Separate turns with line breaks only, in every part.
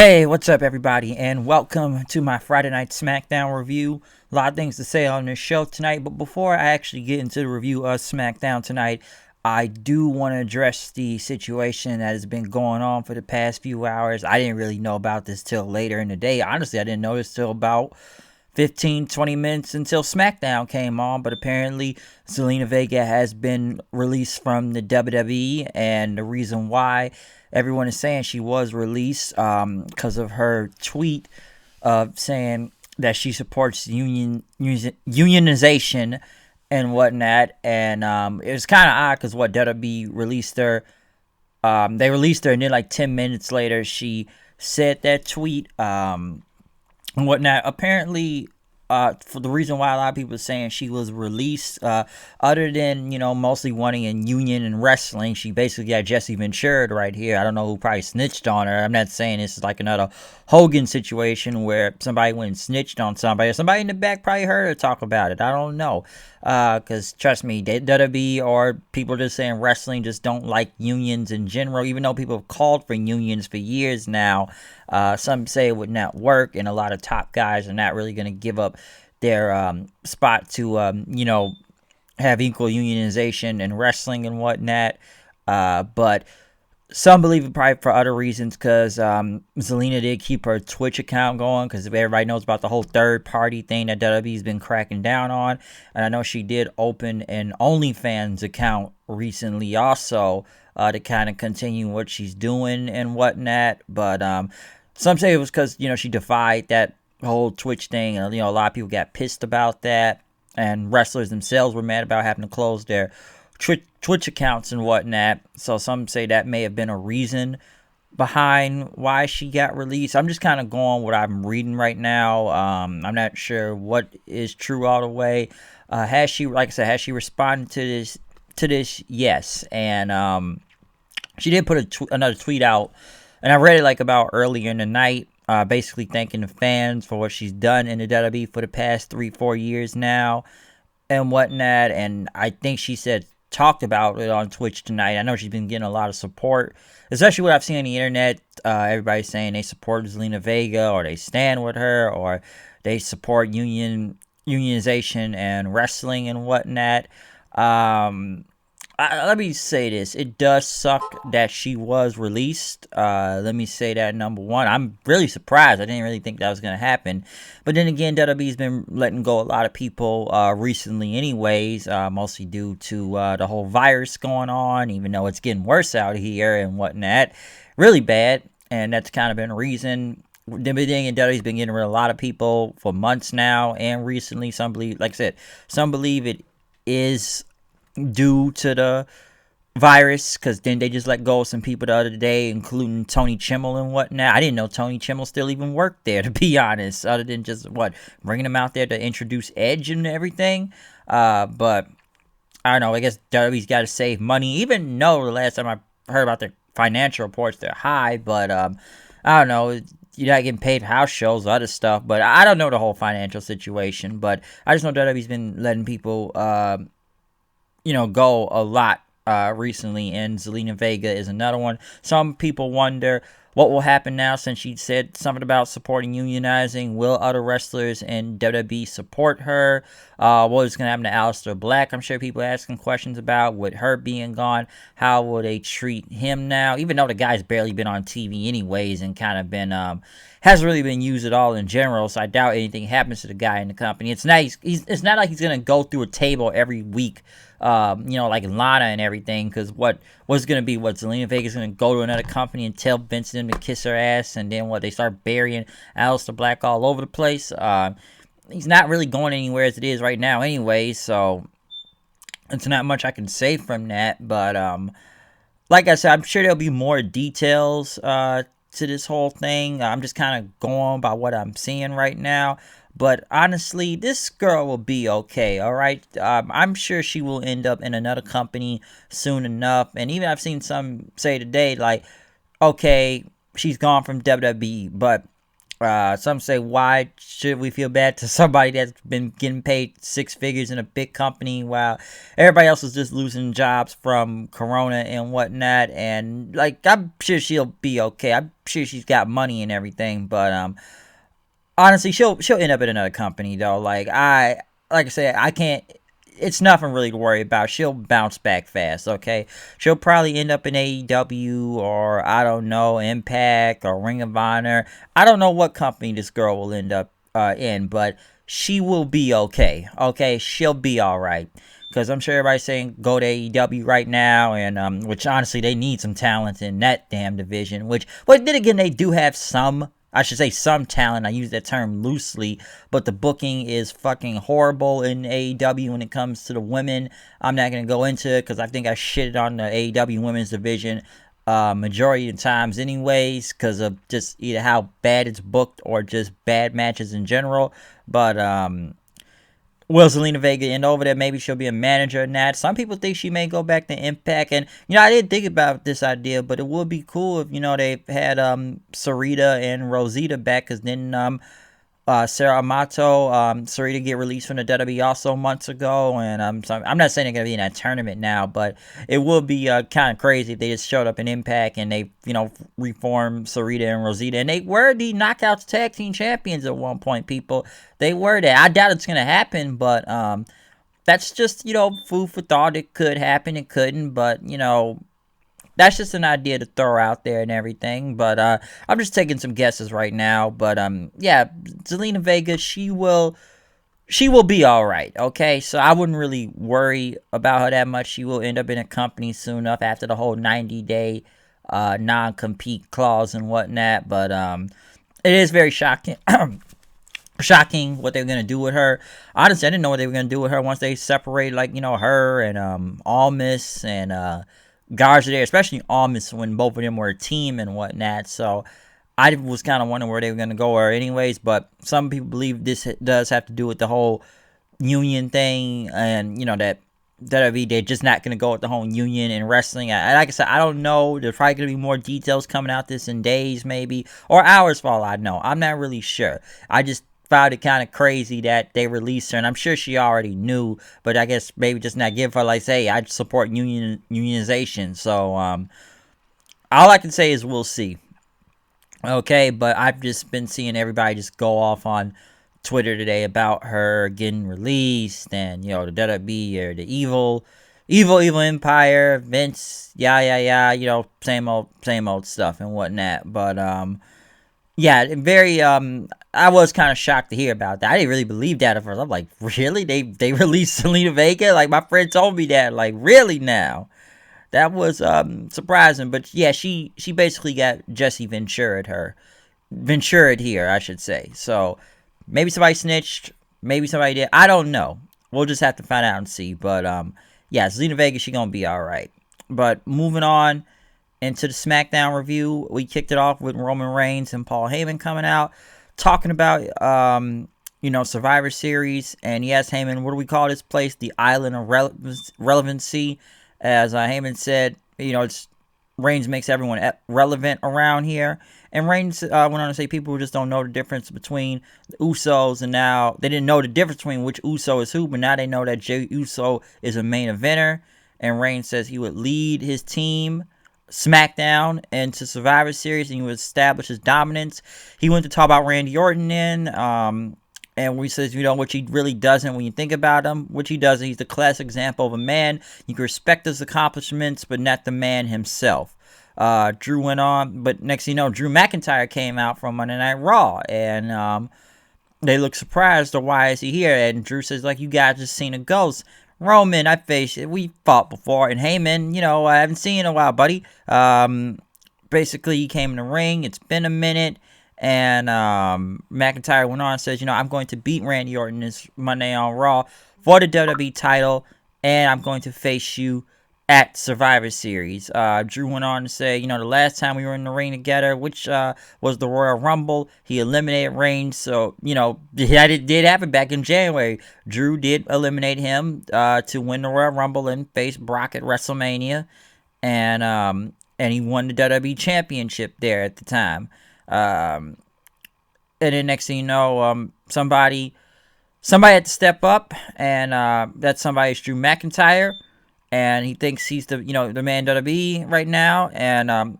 Hey, what's up, everybody, and welcome to my Friday Night Smackdown review. A lot of things to say on this show tonight, but before I actually get into the review of Smackdown tonight, I do want to address the situation that has been going on for the past few hours. I didn't really know about this till later in the day. Honestly, I didn't know this till about 15-20 minutes until SmackDown came on, but apparently Zelina Vega has been released from the WWE, and the reason why everyone is saying she was released because of her tweet of saying that she supports unionization and whatnot. And it was kind of odd because what WWE released her, they released her, and then like 10 minutes later she said that tweet and whatnot. Apparently, for the reason why a lot of people are saying she was released, other than, mostly wanting in union and wrestling, she basically got Jesse Ventura right here. I don't know who probably snitched on her. I'm not saying this is like another Hogan situation where somebody went and snitched on somebody, or somebody in the back probably heard her talk about it. I don't know. Because trust me, WWE or people just saying wrestling just don't like unions in general, even though people have called for unions for years now. Some say it would not work, and a lot of top guys are not really going to give up their spot to, have equal unionization in wrestling and whatnot. But some believe it probably for other reasons, because Zelina did keep her Twitch account going, because everybody knows about the whole third-party thing that WWE's been cracking down on. And I know she did open an OnlyFans account recently also, to kind of continue what she's doing and whatnot. But some say it was because, she defied that whole Twitch thing, and, a lot of people got pissed about that. And wrestlers themselves were mad about having to close their Twitch accounts and whatnot. So some say that may have been a reason behind why she got released. I'm just kind of going what I'm reading right now. I'm not sure what is true all the way. Has she, like I said, has she responded to this? Yes. And she did put another tweet out, and I read it like about earlier in the night. Basically thanking the fans for what she's done in the WWE for the past 3-4 years now and whatnot. And I think she talked about it on Twitch tonight. I know she's been getting a lot of support, especially what I've seen on the internet. Everybody's saying they support Zelina Vega, or they stand with her, or they support unionization and wrestling and whatnot. Let me say this. It does suck that she was released. Let me say that, number one. I'm really surprised. I didn't really think that was going to happen. But then again, WWE's been letting go a lot of people recently anyways, mostly due to the whole virus going on, even though it's getting worse out here and whatnot. Really bad. And that's kind of been a reason. The beginning of WWE's been getting rid of a lot of people for months now, and recently. Some believe, like I said, some believe it is due to the virus, because then they just let go of some people the other day, including Tony Chimmel and whatnot. I didn't know Tony Chimmel still even worked there, to be honest, other than just bringing him out there to introduce Edge and everything. But I don't know. I guess WWE's got to save money, even though the last time I heard about their financial reports, they're high. But I don't know. You're not getting paid for house shows, other stuff. But I don't know the whole financial situation. But I just know WWE's been letting people go a lot recently, and Zelina Vega is another one. Some people wonder what will happen now, since she said something about supporting unionizing. Will other wrestlers in WWE support her? What is going to happen to Aleister Black? I'm sure people are asking questions about, with her being gone, how will they treat him now? Even though the guy's barely been on TV anyways, and kind of been hasn't really been used at all in general, so I doubt anything happens to the guy in the company. It's not it's not like he's going to go through a table every week, like Lana and everything, because what's going to be, Zelina Vega's going to go to another company and tell Vince and them to kiss her ass, and then they start burying Aleister Black all over the place. He's not really going anywhere as it is right now anyway, so it's not much I can say from that. But like I said, I'm sure there'll be more details to this whole thing. I'm just kind of going by what I'm seeing right now. But honestly, this girl will be okay, all right? I'm sure she will end up in another company soon enough. And even I've seen some say today, like, okay, she's gone from WWE, but Some say, why should we feel bad to somebody that's been getting paid six figures in a big company while everybody else is just losing jobs from Corona and whatnot? And like, I'm sure she'll be okay. I'm sure she's got money and everything, but honestly, she'll end up at another company though. Like I said, I can't. It's nothing really to worry about. She'll bounce back fast. Okay, she'll probably end up in AEW or I don't know, Impact or Ring of Honor. I don't know what company this girl will end up in, but she will be okay. Okay, she'll be all right. Because I'm sure everybody's saying go to AEW right now, and which honestly they need some talent in that damn division. But then again, they do have some. I should say some talent. I use that term loosely, but the booking is fucking horrible in AEW when it comes to the women. I'm not gonna go into it because I think I shitted on the AEW women's division majority of the times, anyways, because of just either how bad it's booked or just bad matches in general. But will Zelina Vega end over there? Maybe she'll be a manager in that. Some people think she may go back to Impact. And, I didn't think about this idea, but it would be cool if, they had Sarita and Rosita back. Because then Sarah Amato, Sarita get released from the WWE also months ago. And so I'm not saying they're going to be in that tournament now, but it would be kind of crazy if they just showed up in Impact and they, reformed Sarita and Rosita. And they were the Knockouts Tag Team Champions at one point, people. They were that. I doubt it's going to happen, but that's just, food for thought. It could happen. It couldn't, but, that's just an idea to throw out there and everything. But I'm just taking some guesses right now. But yeah, Zelina Vega, she will be all right. Okay, so I wouldn't really worry about her that much. She will end up in a company soon enough after the whole 90-day non-compete clause and whatnot. But it is very shocking. Shocking what they're gonna do with her. Honestly, I didn't know what they were gonna do with her once they separated, like, her and Almas and Garza there, especially Almas when both of them were a team and whatnot. So I was kind of wondering where they were going to go or anyways, but some people believe this does have to do with the whole union thing, and that WWE, they're just not going to go with the whole union in wrestling. Like I said, I don't know. There's probably going to be more details coming out this in days maybe, or hours for all I know. I'm not really sure. I just found it kind of crazy that they released her, and I'm sure she already knew, but I guess maybe just not give her, like, say, I support unionization. So all I can say is we'll see. Okay, but I've just been seeing everybody just go off on Twitter today about her getting released, and the WWE or the evil empire, Vince, yeah, same old stuff and whatnot. But yeah, very I was kind of shocked to hear about that. I didn't really believe that at first. I'm like, really? They released Zelina Vega? Like, my friend told me that. Like, really now? That was surprising. But yeah, she basically got Jesse Ventura'd here, I should say. So maybe somebody snitched, maybe somebody did. I don't know. We'll just have to find out and see. But yeah, Zelina Vega, she gonna be all right. But moving on into the Smackdown review, we kicked it off with Roman Reigns and Paul Heyman coming out, talking about, Survivor Series. And he asked Heyman, what do we call this place? The Island of Relevancy. As Heyman said, it's Reigns makes everyone relevant around here. And Reigns went on to say people just don't know the difference between the Usos, and now they didn't know the difference between which Uso is who, but now they know that Jey Uso is a main eventer. And Reigns says he would lead his team Smackdown into Survivor Series, and he would establish his dominance. He went to talk about Randy Orton then, and he says, which he really doesn't when you think about him, which he doesn't. He's the classic example of a man. You can respect his accomplishments, but not the man himself. Drew went on, but next thing you know, Drew McIntyre came out from Monday Night Raw, and they look surprised, or why is he here? And Drew says, like, you guys just seen a ghost. Roman, I faced it. We fought before. And Heyman, I haven't seen you in a while, buddy. Basically, he came in the ring. It's been a minute. And McIntyre went on and says, I'm going to beat Randy Orton this Monday on Raw for the WWE title. And I'm going to face you at Survivor Series. Drew went on to say, the last time we were in the ring together, which was the Royal Rumble, he eliminated Reigns. So, it did happen back in January. Drew did eliminate him to win the Royal Rumble and face Brock at WrestleMania. And he won the WWE Championship there at the time. And then next thing you know, somebody had to step up, and that somebody is Drew McIntyre, and he thinks he's the man WWE right now, and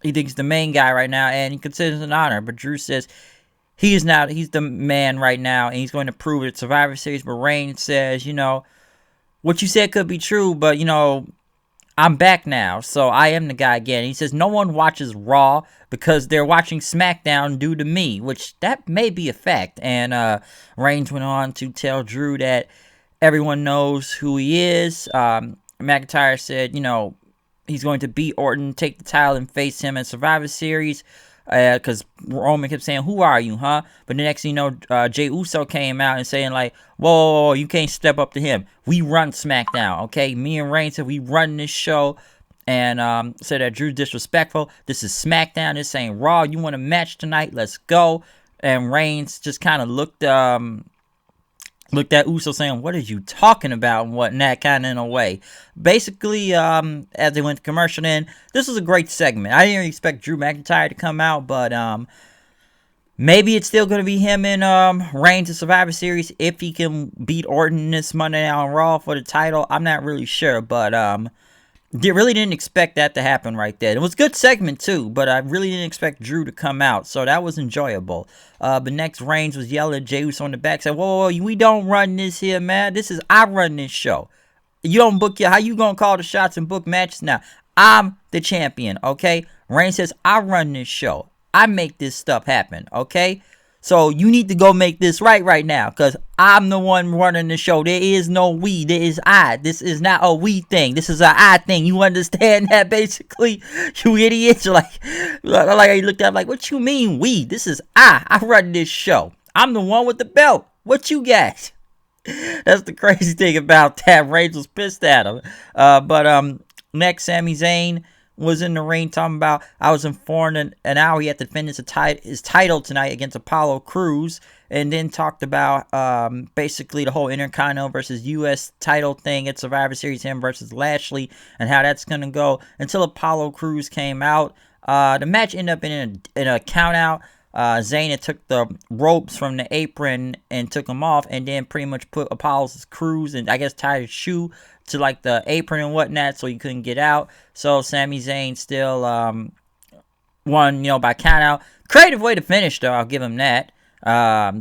he thinks the main guy right now, and he considers it an honor. But Drew says he's the man right now, and he's going to prove it at Survivor Series. But Reigns says, what you said could be true, but I'm back now, so I am the guy again. He says no one watches Raw because they're watching Smackdown due to me, which that may be a fact. And Reigns went on to tell Drew that everyone knows who he is. McIntyre said, he's going to beat Orton, take the title, and face him in Survivor Series. Because Roman kept saying, who are you, huh? But the next thing you know, Jey Uso came out and saying, like, whoa, you can't step up to him. We run SmackDown, okay? Me and Reigns said we run this show, and said that Drew's disrespectful. This is SmackDown. This ain't Raw. You want a match tonight? Let's go. And Reigns just kind of looked at Uso saying, what are you talking about, and whatnot, kind of in a way. Basically, as they went to commercial in, this was a great segment. I didn't expect Drew McIntyre to come out, but maybe it's still going to be him and Reigns in Survivor Series if he can beat Orton this Monday Night on Raw for the title. I'm not really sure, but really didn't expect that to happen right there. It was a good segment too, but I really didn't expect Drew to come out, so that was enjoyable. But next, Reigns was yelling at Jey Uso on the back, said, whoa, we don't run this here, man. I run this show. You don't book how you gonna call the shots and book matches now? I'm the champion, okay? Reigns says, I run this show. I make this stuff happen, okay? So you need to go make this right now, because I'm the one running the show. There is no we, there is I. This is not a we thing. This is a I thing. You understand that, basically? You idiots. Like I looked at him like, what you mean we? This is I run this show. I'm the one with the belt. What you got? That's the crazy thing about that. Reigns was pissed at him. But next, Sami Zayn was in the ring talking about, I was informed an hour he had to defend his title tonight against Apollo Crews, and then talked about basically the whole Intercontinental versus U.S. title thing at Survivor Series, him versus Lashley, and how that's going to go until Apollo Crews came out. The match ended up in a count out. Zayn took the ropes from the apron and took them off, and then pretty much put Apollo's Crews and I guess tied his shoe to like the apron and whatnot, so he couldn't get out. So Sami Zayn still won, by count out. Creative way to finish, though. I'll give him that.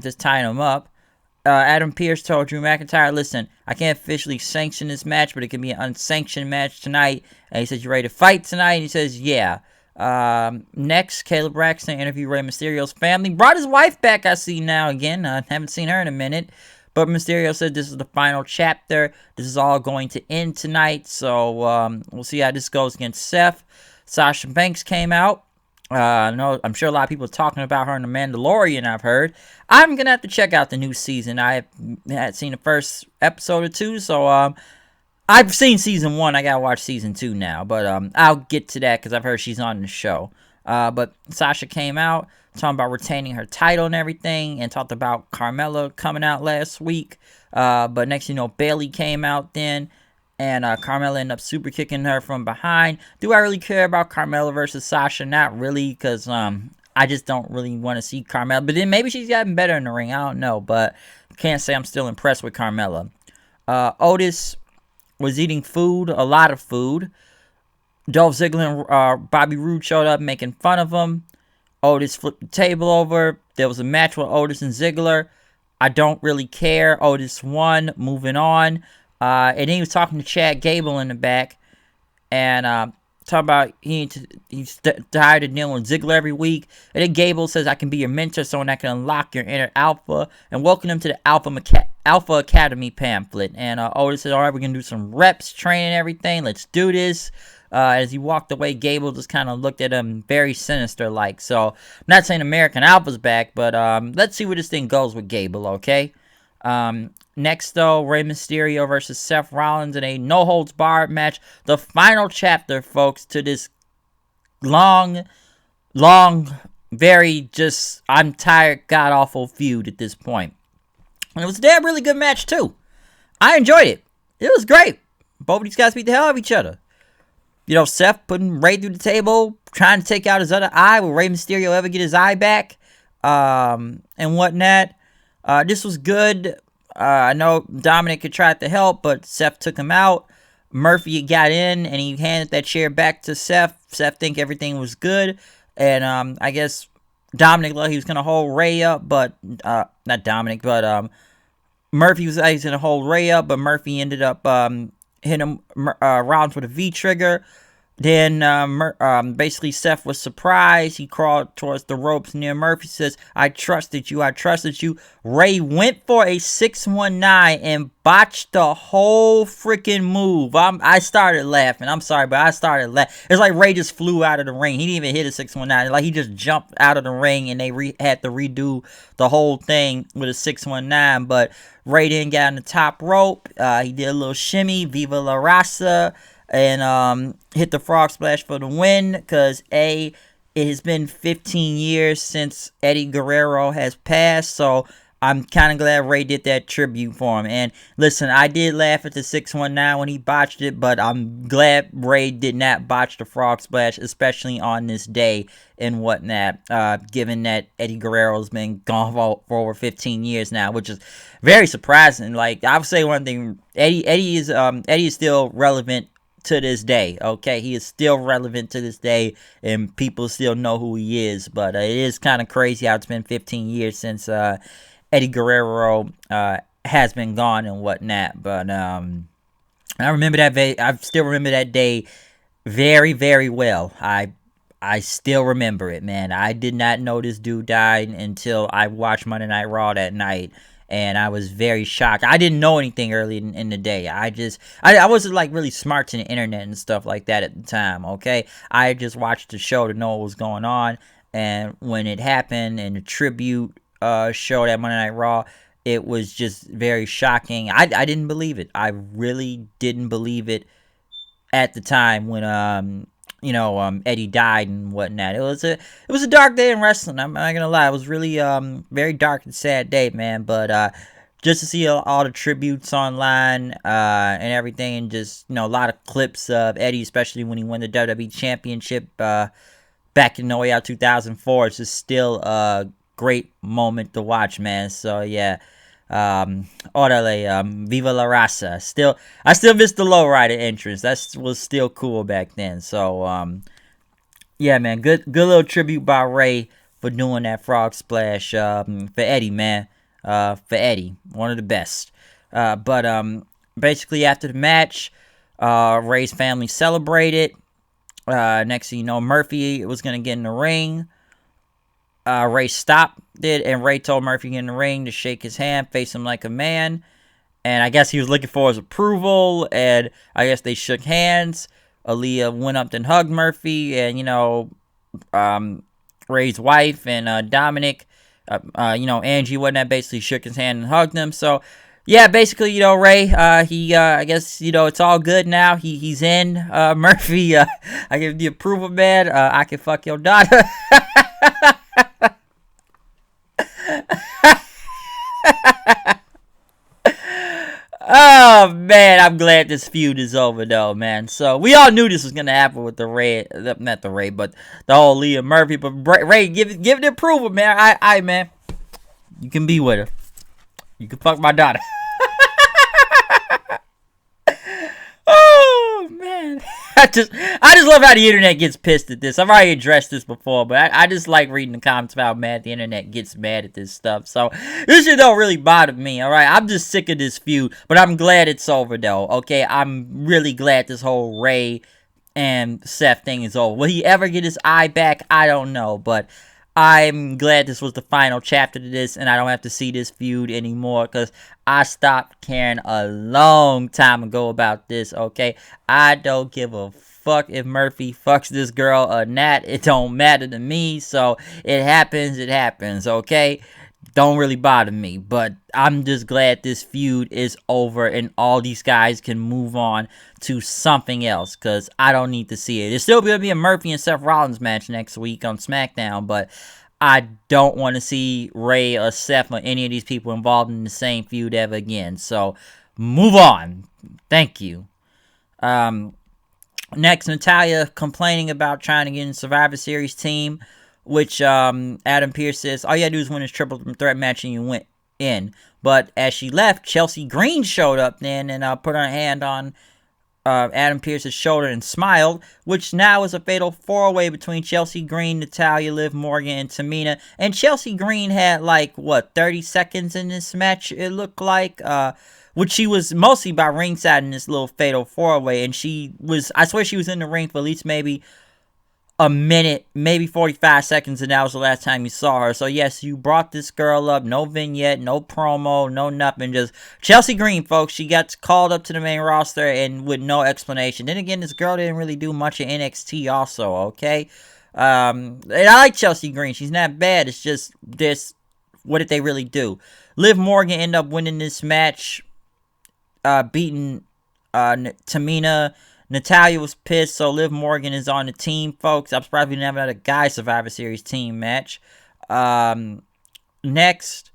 Just tying him up. Adam Pearce told Drew McIntyre, listen, I can't officially sanction this match, but it can be an unsanctioned match tonight. And he says, you ready to fight tonight? And he says, yeah. Next, Caleb Braxton interviewed Rey Mysterio's family. Brought his wife back, I see now again. I haven't seen her in a minute. But Mysterio said this is the final chapter. This is all going to end tonight. So we'll see how this goes against Seth. Sasha Banks came out. I'm sure a lot of people are talking about her in The Mandalorian, I've heard. I'm going to have to check out the new season. I had seen the first episode or two. So I've seen season 1. I got to watch season 2 now. But I'll get to that because I've heard she's on the show. But Sasha came out talking about retaining her title and everything, and talked about Carmella coming out last week. But next, Bayley came out then, and Carmella ended up super kicking her from behind. Do I really care about Carmella versus Sasha? Not really, because I just don't really want to see Carmella. But then maybe she's gotten better in the ring. I don't know, but can't say I'm still impressed with Carmella. Otis was eating food, a lot of food. Dolph Ziggler and Bobby Roode showed up making fun of him. Otis flipped the table over. There was a match with Otis and Ziggler. I don't really care. Otis won. Moving on. And then he was talking to Chad Gable in the back. And talking about he's tired of dealing with Ziggler every week. And then Gable says, I can be your mentor, someone that can unlock your inner alpha. And welcome him to the Alpha Academy pamphlet. And Otis said, all right, we're going to do some reps, training, everything. Let's do this. As he walked away, Gable just kind of looked at him very sinister-like. So, I'm not saying American Alpha's back, but let's see where this thing goes with Gable, okay? Next, though, Rey Mysterio versus Seth Rollins in a no-holds-barred match. The final chapter, folks, to this long, very just, I'm tired, god-awful feud at this point. And it was a damn really good match, too. I enjoyed it. It was great. Both of these guys beat the hell out of each other. Seth putting Rey through the table, trying to take out his other eye. Will Rey Mysterio ever get his eye back? and whatnot. This was good. I know Dominic had tried to help, but Seth took him out. Murphy got in, and he handed that chair back to Seth. Seth think everything was good, and I guess Dominic thought he was gonna hold Ray up, but not Dominic, but Murphy was going to hold Ray up, but Murphy ended up hitting him Rollins with a V trigger. Then basically Seth was surprised. He crawled towards the ropes near Murphy. Says, I trusted you. I trusted you. Ray went for a 619 and botched the whole freaking move. I started laughing. I'm sorry, but I started laughing. It's like Ray just flew out of the ring. He didn't even hit a 619. Like he just jumped out of the ring and they had to redo the whole thing with a 619. But Ray didn't get on the top rope. He did a little shimmy. Viva la Raza. And hit the frog splash for the win, because it has been 15 years since Eddie Guerrero has passed, so I'm kind of glad Ray did that tribute for him. And listen, I did laugh at the 619 when he botched it, but I'm glad Ray did not botch the frog splash, especially on this day and whatnot, given that Eddie Guerrero's been gone for over 15 years now, which is very surprising. Like, I would say one thing, Eddie is still relevant to this day. Okay, he is still relevant to this day, and people still know who he is. But it is kind of crazy how it's been 15 years since Eddie Guerrero has been gone and whatnot. But I remember I still remember that day very, very well. I still remember it, man. I did not know this dude died until I watched Monday Night Raw that night. And I was very shocked. I didn't know anything early in the day. I wasn't like really smart to the internet and stuff like that at the time, okay? I just watched the show to know what was going on. And when it happened and the tribute show that Monday Night Raw, it was just very shocking. I didn't believe it. I really didn't believe it at the time when Eddie died and whatnot. It was a dark day in wrestling. I'm not gonna lie. It was really very dark and sad day, man. But just to see all the tributes online and everything, and just a lot of clips of Eddie, especially when he won the WWE Championship back in 2004. It's just still a great moment to watch, man. So yeah. Orale, Viva la Raza. I still miss the lowrider entrance. That was still cool back then. So, yeah, man, good little tribute by Ray for doing that frog splash, for Eddie, man. For Eddie, one of the best. But basically after the match, Ray's family celebrated. Next thing you know, Murphy was gonna get in the ring. Ray stopped it, and Ray told Murphy to get in the ring to shake his hand, face him like a man. And I guess he was looking for his approval, and I guess they shook hands. Aaliyah went up and hugged Murphy, and, Ray's wife and Dominic, Angie, whatnot, basically shook his hand and hugged him. So, yeah, basically, Ray, I guess, it's all good now. He's in. Murphy, I give the approval, man. I can fuck your daughter. Oh man, I'm glad this feud is over though, man. So we all knew this was gonna happen with not the Ray, but the whole Leah Murphy. But Ray, give it the approval, man. I man, you can be with her. You can fuck my daughter. Oh man, I just love how the internet gets pissed at this. I've already addressed this before, but I just like reading the comments about how mad the internet gets mad at this stuff. So this shit don't really bother me, alright? I'm just sick of this feud, but I'm glad it's over though, okay? I'm really glad this whole Ray and Seth thing is over. Will he ever get his eye back? I don't know, but I'm glad this was the final chapter to this, and I don't have to see this feud anymore, because I stopped caring a long time ago about this, okay? I don't give a fuck if Murphy fucks this girl or not. It don't matter to me, so it happens, okay? Don't really bother me, but I'm just glad this feud is over and all these guys can move on to something else, because I don't need to see it. There's still going to be a Murphy and Seth Rollins match next week on Smackdown, but I don't want to see Ray or Seth or any of these people involved in the same feud ever again. So, move on. Thank you. Next, Natalya complaining about trying to get in Survivor Series team which Adam Pearce says all you gotta do is win this triple threat match and you win in. But as she left, Chelsea Green showed up then and put her hand on Adam Pearce's shoulder and smiled, which now is a fatal four-way between Chelsea Green, Natalya, Liv Morgan, and Tamina. And Chelsea Green had like, 30 seconds in this match, it looked like, which she was mostly by ringside in this little fatal four-way. And I swear she was in the ring for at least maybe a minute, maybe 45 seconds, and that was the last time you saw her. So yes, you brought this girl up, no vignette, no promo, no nothing, just Chelsea Green, folks. She got called up to the main roster and with no explanation. Then again, this girl didn't really do much in NXT also, okay? And I like Chelsea Green. She's not bad. It's just this, what did they really do? Liv Morgan ended up winning this match, beating Tamina. Natalya was pissed, so Liv Morgan is on the team, folks. I'm surprised we didn't have another guy Survivor Series team match. Next,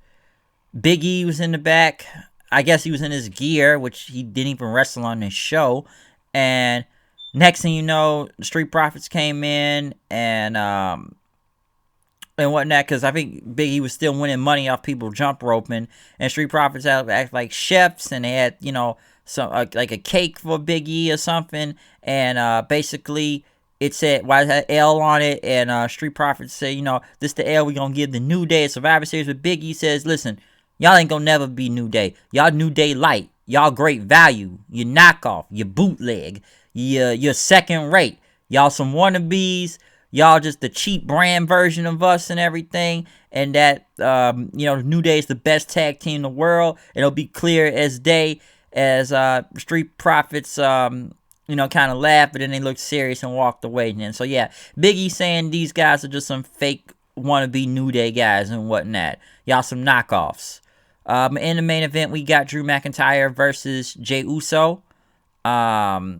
Big E was in the back. I guess he was in his gear, which he didn't even wrestle on this show. And next thing you know, the Street Profits came in and whatnot, because I think Big E was still winning money off people jump roping. And Street Profits act like chefs, and they had, some like a cake for Big E or something, and basically it said, why it had L on it, and Street Profits say, this the L we gonna give the New Day at Survivor Series. But Big E says, listen, y'all ain't gonna never be New Day. Y'all New Day light. Y'all great value. You knockoff. You bootleg. You're second rate. Y'all some wannabes. Y'all just the cheap brand version of us and everything. And that New Day is the best tag team in the world. It'll be clear as day. As Street Profits, kind of laughed, but then they looked serious and walked away. And so, yeah, Big E saying these guys are just some fake wannabe New Day guys and whatnot. Y'all some knockoffs. In the main event, we got Drew McIntyre versus Jey Uso. A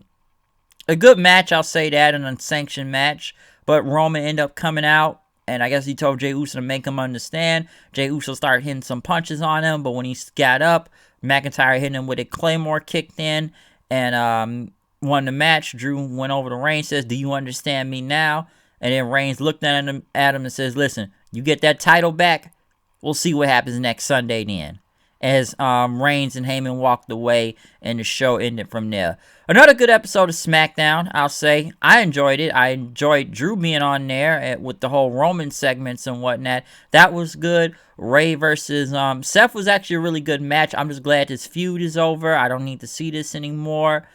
good match, I'll say that, an unsanctioned match. But Roman ended up coming out, and I guess he told Jey Uso to make him understand. Jey Uso started hitting some punches on him, but when he got up, McIntyre hit him with a Claymore, kicked in, and won the match. Drew went over to Reigns, says, do you understand me now? And then Reigns looked at him and says, listen, you get that title back, we'll see what happens next Sunday then. As Reigns and Heyman walked away, and the show ended from there. Another good episode of Smackdown, I'll say. I enjoyed it. I enjoyed Drew being on there with the whole Roman segments and whatnot. That was good. Ray versus Seth was actually a really good match. I'm just glad this feud is over. I don't need to see this anymore.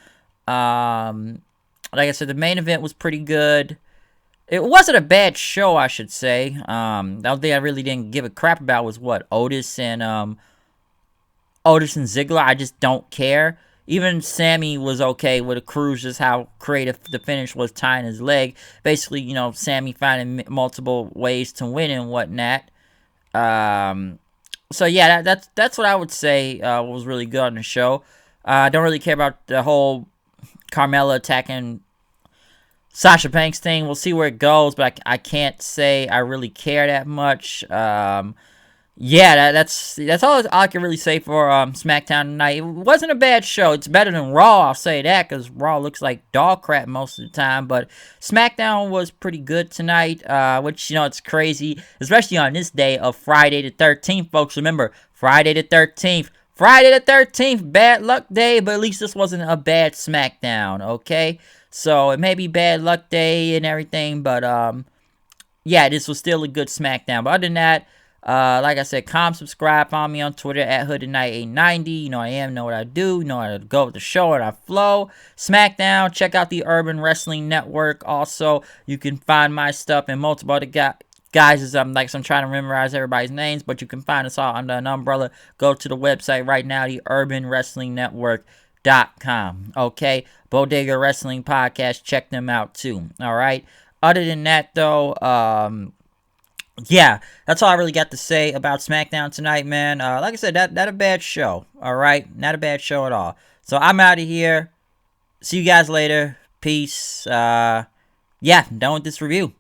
Like I said, the main event was pretty good. It wasn't a bad show, I should say. The only thing I really didn't give a crap about was Otis and Ziggler. I just don't care. Even Sammy was okay with a cruise, just how creative the finish was, tying his leg. Basically, Sammy finding multiple ways to win and whatnot. So yeah, that's what I would say was really good on the show. I don't really care about the whole Carmella attacking Sasha Banks thing. We'll see where it goes, but I can't say I really care that much. Yeah, that's all I can really say for SmackDown tonight. It wasn't a bad show. It's better than Raw, I'll say that, because Raw looks like dog crap most of the time. But SmackDown was pretty good tonight, which, it's crazy, especially on this day of Friday the 13th, folks. Remember, Friday the 13th. Friday the 13th, bad luck day, but at least this wasn't a bad SmackDown, okay? So, it may be bad luck day and everything, but, yeah, this was still a good SmackDown. But other than that, like I said, subscribe, follow me on Twitter at HoodedKnight890. You know I am, know what I do, you know how to go with the show and I flow. SmackDown, check out the Urban Wrestling Network. Also, you can find my stuff and multiple other guys as I'm trying to memorize everybody's names, but you can find us all under an umbrella. Go to the website right now, the UrbanWrestlingNetwork.com. Okay, Bodega Wrestling Podcast, check them out too. All right. Other than that, though, yeah, that's all I really got to say about SmackDown tonight, man. Like I said, that a bad show. All right, not a bad show at all. So I'm out of here. See you guys later. Peace. Yeah, done with this review.